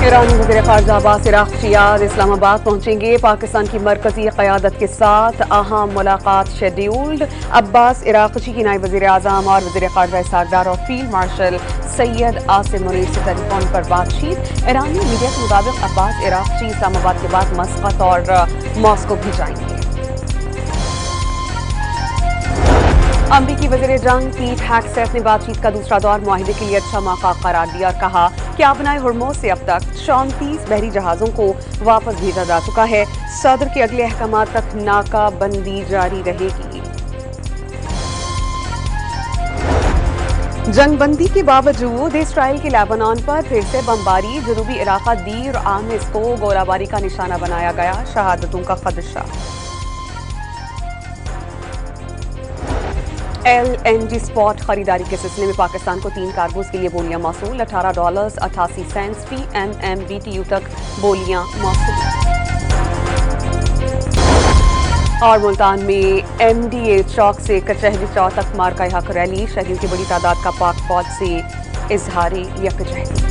ईरानी वज़ीर ख़ारजा अब्बास इराक़ची आज इस्लामाबाद पहुंचेंगे। पाकिस्तान की मरकजी क़यादत के साथ अहम मुलाकात शेड्यूल्ड। अब्बास इराक़ची की नायब वज़ीर आज़म और वज़ीर ख़ारजा इसहाक़ डार और फील्ड मार्शल सैयद आसिम मुनीर से टेलीफोन पर बातचीत। ईरानी मीडिया के मुताबिक अब्बास इराक़ची इस्लामाबाद के बाद मस्कत और मॉस्को भी जाएंगे। अमरीकी वज़ीर जंग पीट हेग्सेथ ने बातचीत का दूसरा दौर मुआहिदे के लिए अच्छा मौका करार दिया और कहा कि आबनाए हुर्मुज़ से अब तक 34 बहरी जहाज़ों को वापस भेजा जा चुका है। सदर के अगले अहकामात तक नाका बंदी जारी रहेगी। जंगबंदी के बावजूद इसराइल की लेबनान पर फिर से बमबारी। जनूबी इलाका दी और आमिस को गोलाबारी का निशाना बनाया गया। शहादतों का खदशा। LNG स्पॉट खरीदारी के सिलसिले में पाकिस्तान को 3 कार्गोज के लिए बोलियां मौसूल। $18.88 फी MMBTU तक बोलियां मौसूल। और मुल्तान में MDA चौक से कचहरी चौक तक मार्का हक रैली। शहीदों की बड़ी तादाद का पाक फौज से इजहार यकजहती।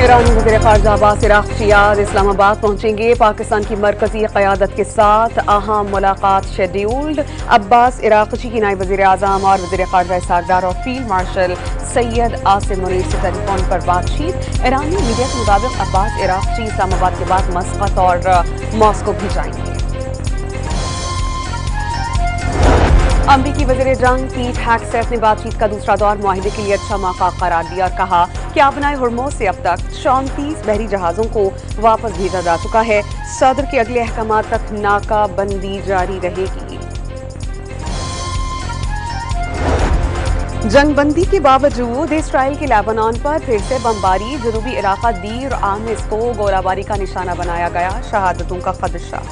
ईरानी वज़ीर ख़ारजा अब्बास इराक़ची आज इस्लामाबाद पहुंचेंगे। पाकिस्तान की मरकजी क़यादत के साथ अहम मुलाकात शेड्यूल्ड। अब्बास इराक़ची की नायब वज़ीर आज़म और वज़ीर ख़ारजा इसहाक़ डार और फील्ड मार्शल सैयद आसिम मुनीर से टेलीफोन पर बातचीत। ईरानी मीडिया के मुताबिक अब्बास इराक़ची इस्लामाबाद के बाद मस्कत और मॉस्को भी जाएंगे। अमरीकी वज़ीर जंग पीट हेग्सेथ ने बातचीत का दूसरा दौर मुआहिदे के लिए अच्छा मौका करार दिया और कहा कि आबनाए हुर्मुज़ से अब तक 34 बहरी जहाज़ों को वापस भेजा जा चुका है। सदर के अगले अहकामात तक नाका बंदी जारी रहेगी। जंगबंदी के बावजूद इसराइल की लेबनान पर फिर से बमबारी। जनूबी इलाका दी और आमिस को गोलाबारी का निशाना बनाया गया। शहादतों का खदशा।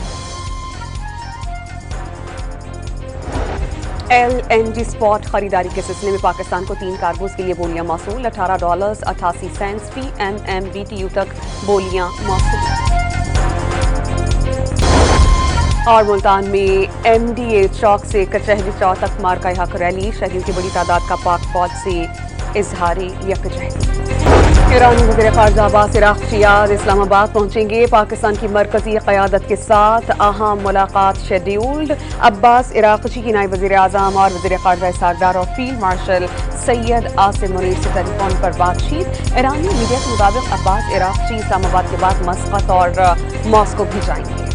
LNG स्पॉट खरीदारी के सिलसिले में पाकिस्तान को 3 कार्गोज के लिए बोलियां मौसूल। $18.88 फी MMBTU तक बोलियां मौसूल। और मुल्तान में MDA चौक से कचहरी चौक तक मार्का हक रैली। शहीदों की बड़ी तादाद का पाक फौज से इजहार यकजहती। ईरानी वज़ीर ख़ारजा अब्बास इराक़ची आज इस्लामाबाद पहुंचेंगे। पाकिस्तान की मरकजी क़यादत के साथ अहम मुलाकात शेड्यूल्ड। अब्बास इराक़ची की नायब वज़ीर आज़म और वज़ीर ख़ारजा इसहाक़ डार और फील्ड मार्शल सैयद आसिम मुनीर से टेलीफोन पर बातचीत। ईरानी मीडिया के मुताबिक अब्बास इराक़ची इस्लामाबाद के बाद मस्कत और मॉस्को भी जाएंगे।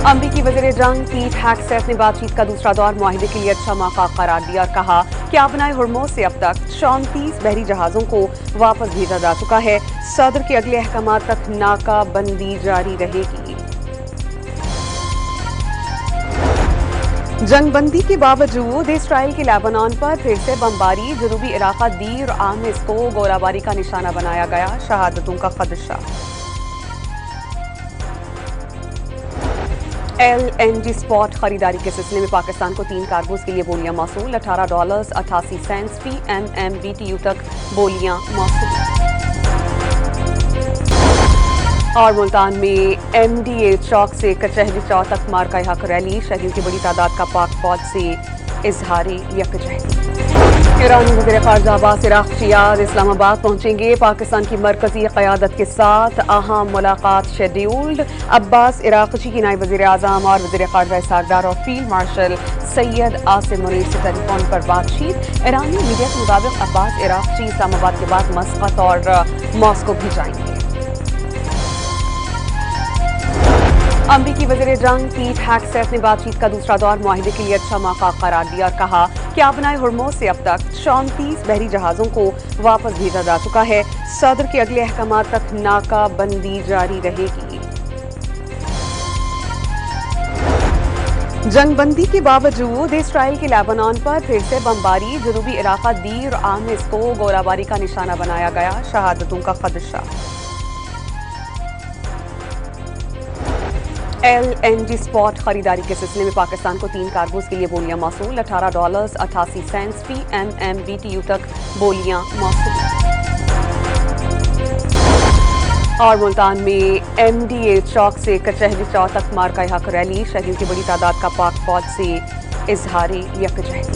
अमरीकी वज़ीर जंग पीट हेग्सेथ ने बातचीत का दूसरा दौर मुआहिदे के लिए अच्छा मौका करार दिया और कहा कि आबनाए हुर्मुज़ से अब तक 34 बहरी जहाज़ों को वापस भेजा जा चुका है। सदर के अगले अहकामात तक नाका बंदी जारी रहेगी। जंगबंदी के बावजूद इसराइल की लेबनान पर फिर से बमबारी। जनूबी इलाका दी और आमिस को गोलाबारी का निशाना बनाया गया। शहादतों का खदशा। LNG स्पॉट खरीदारी के सिलसिले में पाकिस्तान को 3 कार्गोज के लिए बोलियां मौसूल। $18.88 फी MMBTU तक बोलियां मौसूल। और मुल्तान में MDA चौक से कचहरी चौक तक मार्का हक रैली। शहीदों की बड़ी तादाद का पाक फौज से इजहार यकजहती। ईरानी वज़ीर ख़ारजा अब्बास इराक़ची आज इस्लामाबाद पहुंचेंगे। पाकिस्तान की मरकजी क़यादत के साथ अहम मुलाकात शेड्यूल्ड। अब्बास इराक़ची की नायब वज़ीर आज़म और वज़ीर ख़ारजा इसहाक़ डार और फील्ड मार्शल सैयद आसिम मुनीर से टेलीफोन पर बातचीत। ईरानी मीडिया के मुताबिक अब्बास इराक़ची इस्लामाबाद के बाद मस्कत और मॉस्को भी जाएंगे। अमरीकी वज़ीर जंग पीट हेग्सेथ ने बातचीत का दूसरा दौर मुआहिदे के लिए अच्छा मौका करार दिया और कहा कि आबनाए हुर्मुज़ से अब तक 34 बहरी जहाज़ों को वापस भेजा जा चुका है। सदर के अगले अहकामात तक नाका बंदी जारी रहेगी। जंगबंदी के बावजूद इसराइल की लेबनान पर फिर से बमबारी। जनूबी इलाका दी और आमिस को गोलाबारी का निशाना बनाया गया। शहादतों का खदशा। LNG स्पॉट खरीदारी के सिलसिले में पाकिस्तान को 3 कार्गोज के लिए बोलियां मौसूल। $18.88 फी MMBTU तक बोलियां मौसूल। और मुल्तान में MDA चौक से कचहरी चौक तक मार्का हक रैली। शहीदों की बड़ी तादाद का पाक फौज से इजहार यकजहती।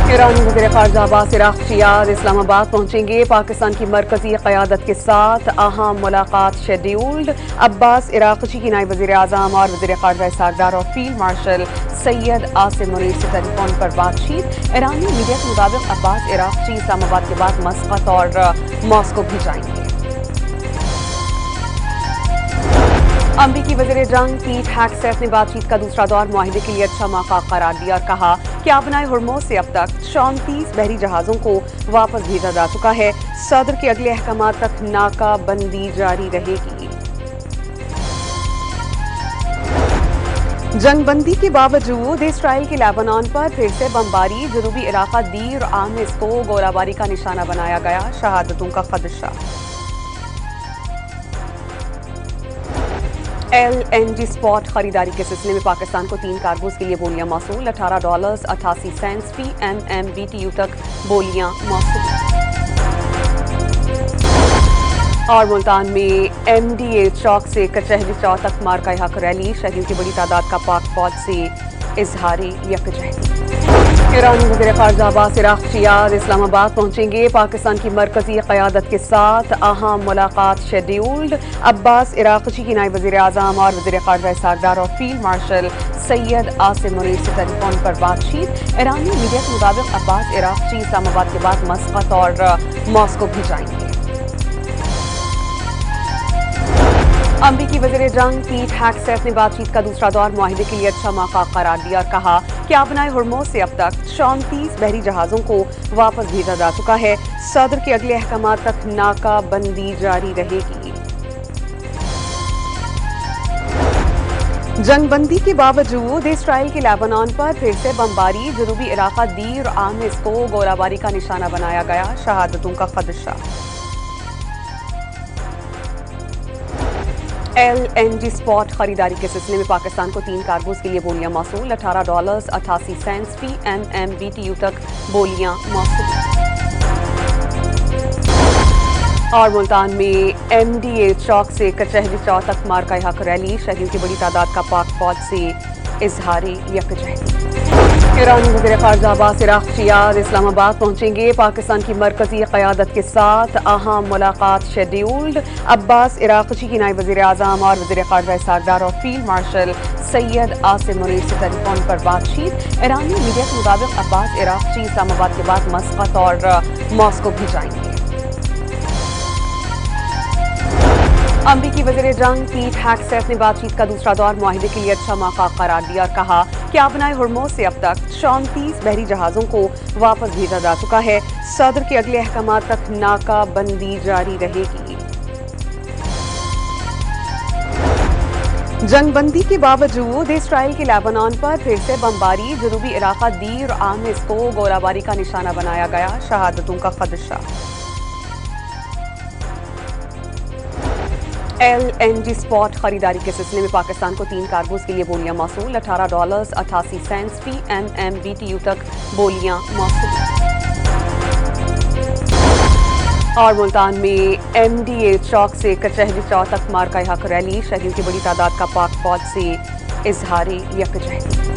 ईरानी वज़ीर ख़ारजा अब्बास इराक़ची आज इस्लामाबाद पहुंचेंगे। पाकिस्तान की मरकजी क़यादत के साथ अहम मुलाकात शेड्यूल्ड। अब्बास इराक़ची की नायब वज़ीर आज़म और वज़ीर ख़ारजा इसहाक़ डार और फील्ड मार्शल सैयद आसिम मुनीर से टेलीफोन पर बातचीत। ईरानी मीडिया के मुताबिक अब्बास इराक़ची इस्लामाबाद के बाद मस्कत और मॉस्को भी जाएंगे। अमरीकी वज़ीर जंग पीट हेग्सेथ ने बातचीत का दूसरा दौर मुआहिदे के लिए अच्छा मौका करार दिया और कहा कि आबनाए हुर्मुज़ से अब तक 34 बहरी जहाज़ों को वापस भेजा जा चुका है। सदर के अगले अहकाम तक नाकाबंदी जारी रहेगी। जंगबंदी के बावजूद इसराइल के लेबनान पर फिर से बमबारी। जनूबी इलाका दीर आमिस को गोलाबारी का निशाना बनाया गया। शहादतों का खदशा। LNG स्पॉट खरीदारी के सिलसिले में पाकिस्तान को 3 कार्गोज के लिए बोलियां मौसूल। $18.88 फी MMBTU तक बोलियां मौसूल। और मुल्तान में MDA चौक से कचहरी चौक तक मार्का हक रैली। शहरियों की बड़ी तादाद का पाक फौज से इजहारे यकजहती। ईरानी वज़ीर ख़ारजा अब्बास इराक़ची आज इस्लामाबाद पहुंचेंगे। पाकिस्तान की मरकजी क़यादत के साथ अहम मुलाकात शेड्यूल्ड। अब्बास इराक़ची की नायब वज़ीर आज़म और वज़ीर ख़ारजा इसहाक़ डार और फील्ड मार्शल सैयद आसिम मुनीर से टेलीफोन पर बातचीत। ईरानी मीडिया के मुताबिक अब्बास इराक़ची इस्लामाबाद के बाद मस्कत और मॉस्को भी जाएंगे। अमरीकी वज़ीर जंग पीट हेग्सेथ ने बातचीत का दूसरा दौर मुआहिदे के लिए अच्छा मौका करार दिया और कहा कि आबनाए हुर्मुज़ से अब तक 34 बहरी जहाज़ों को वापस भेजा जा चुका है। सदर के अगले अहकाम तक नाकाबंदी जारी रहेगी। जंगबंदी के बावजूद इसराइल के लेबनान पर फिर से बमबारी। जनूबी इलाका दीर आमिस को गोलाबारी का निशाना बनाया गया। शहादतों का खदशा। LNG स्पॉट खरीदारी के सिलसिले में पाकिस्तान को 3 कार्गोज के लिए बोलियां मौसूल। $18.88 फी MMBTU तक बोलियां मौसूल। और मुल्तान में MDA चौक से कचहरी चौक तक मार्का हक रैली। शहरियों की बड़ी तादाद का पाक फौज से इजहारे यकजहती। ईरानी वज़ीर ख़ारजा अब्बास इराक़ची आज इस्लामाबाद पहुंचेंगे। पाकिस्तान की मरकजी क़यादत के साथ अहम मुलाकात शेड्यूल्ड। अब्बास इराक़ची की नायब वज़ीर आज़म और वज़ीर ख़ारजा इसहाक़ डार और फील्ड मार्शल सैयद आसिम मुनीर से टेलीफोन पर बातचीत। ईरानी मीडिया के मुताबिक अब्बास इराक़ची इस्लामाबाद के बाद मस्कत और मॉस्को भी जाएंगे। अमरीकी वज़ीर जंग पीट हेग्सेथ ने बातचीत का दूसरा दौर मुआहिदे के लिए अच्छा मौका करार दिया और कहा कि आबनाए हुर्मुज़ से अब तक 34 बहरी जहाज़ों को वापस भेजा जा चुका है। सदर के अगले अहकाम तक नाकाबंदी जारी रहेगी। जंगबंदी के बावजूद इसराइल के लेबनान पर फिर से बमबारी। जनूबी इलाका दीर आमिस को गोलाबारी का निशाना बनाया गया। शहादतों का खदशा। LNG स्पॉट खरीदारी के सिलसिले में पाकिस्तान को 3 कार्गोज के लिए बोलियां मौसूल। $18.88 फी MMBTU तक बोलियां मौसूल। और मुल्तान में MDA चौक से कचहरी चौक तक मार्का हक रैली। शहरियों की बड़ी तादाद का पाक फौज से इजहारे यकजहती।